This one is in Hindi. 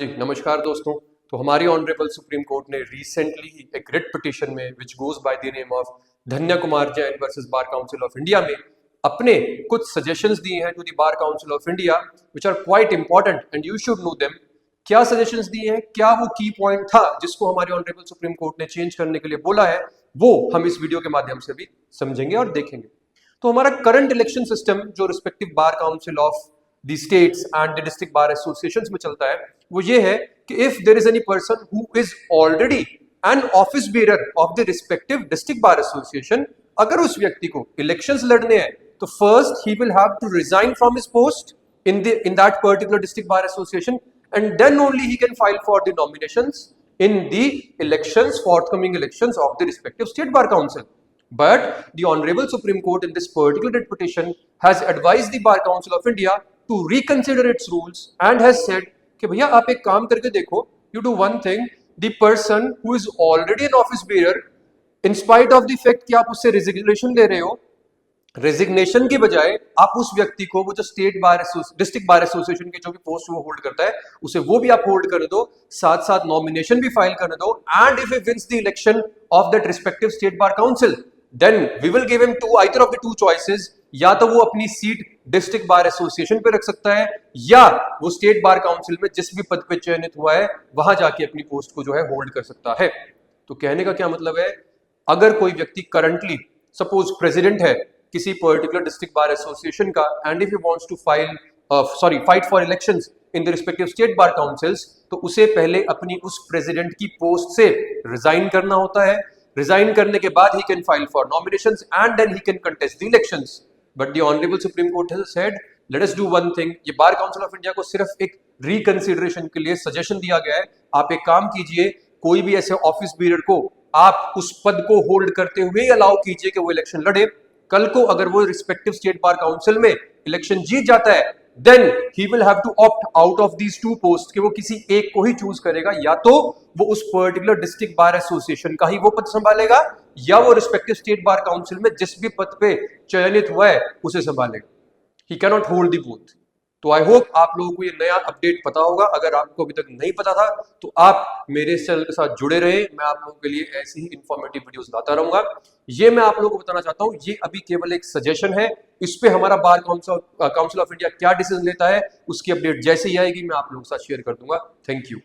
जी नमस्कार दोस्तों। तो हमारी ऑनरेबल सुप्रीम कोर्ट ने रिसेंटली ही एक रिट पिटीशन में which goes by the name of Dhanya Kumar Jain versus bar council of India में अपने कुछ सजेशंस दिए हैं to the bar council of India which are quite important and you should know them. क्या सजेशंस दिए हैं, क्या वो की पॉइंट था जिसको हमारी ऑनरेबल सुप्रीम कोर्ट ने चेंज करने के लिए बोला है, वो हम इस वीडियो के माध्यम से भी समझेंगे और देखेंगे। तो हमारा करंट इलेक्शन सिस्टम जो respective bar council of the states and the district bar associations में चलता है वो ये है कि if there is any person who is already an office bearer of the respective district bar association, अगर उस व्यक्ति को इलेक्शंस लड़ने हैं तो first he will have to resign from his post in that particular district bar association and then only he can file for the nominations in the elections, forthcoming elections of the respective state bar council. But the Honorable Supreme Court in this particular writ petition has advised the Bar Council of India to reconsider its rules and has said कि भैया आप एक काम करके देखो, you do one thing, the person who is already an office bearer, in spite of the fact कि आप उससे resignation ले रहे हो, रेजिग्नेशन की बजाय आप उस व्यक्ति को वो जो state bar district bar association के जो भी पोस्ट वो होल्ड करता है उसे वो भी आप होल्ड कर दो, साथ साथ नॉमिनेशन भी फाइल कर दो and if he wins the election of that respective state bar council then we will give him to either of the two choices, या तो वो अपनी सीट डिस्ट्रिक्ट बार एसोसिएशन पे रख सकता है या वो स्टेट बार काउंसिल में जिस भी पद पे चयनित हुआ है वहां जाके अपनी पोस्ट को जो है होल्ड कर सकता है। तो कहने का क्या मतलब है, अगर कोई व्यक्ति करंटली सपोज प्रेसिडेंट है किसी पर्टिकुलर डिस्ट्रिक्ट बार एसोसिएशन का and if he wants to fight for elections in the respective state bar councils, तो उसे पहले अपनी उस प्रेसिडेंट की पोस्ट से रिजाइन करना होता है। रिजाइन करने के बाद he can file for nominations and then he can contest the elections. But the honourable supreme Court has said let us do one thing. ये बार काउंसिल ऑफ इंडिया को सिर्फ एक रिकंसिडरेशन के लिए सजेशन दिया गया है। आप एक काम कीजिए, कोई भी ऐसे ऑफिस बीरर को आप उस पद को होल्ड करते हुए अलाउ कीजिए कि वो इलेक्शन लड़े। कल को अगर वो रिस्पेक्टिव स्टेट बार काउंसिल में इलेक्शन जीत जाता है then he will have to opt out of these two post कि वो किसी एक को ही चूज करेगा, या तो वो उस पर्टिकुलर डिस्ट्रिक्ट बार एसोसिएशन का ही वो पद संभालेगा या वो रिस्पेक्टिव स्टेट बार काउंसिल में जिस भी पद पे चयनित हुआ है उसे संभालेगा। He can not hold the both. तो आई होप आप लोगों को ये नया अपडेट पता होगा। अगर आपको अभी तक नहीं पता था तो आप मेरे चैनल के साथ जुड़े रहे, मैं आप लोगों के लिए ऐसी ही इंफॉर्मेटिव वीडियोस लाता रहूंगा। ये मैं आप लोगों को बताना चाहता हूँ, ये अभी केवल एक सजेशन है। इस पे हमारा बार काउंसिल ऑफ इंडिया क्या डिसीजन लेता है उसकी अपडेट जैसे ही आएगी मैं आप लोगों के साथ शेयर कर दूंगा। Thank you.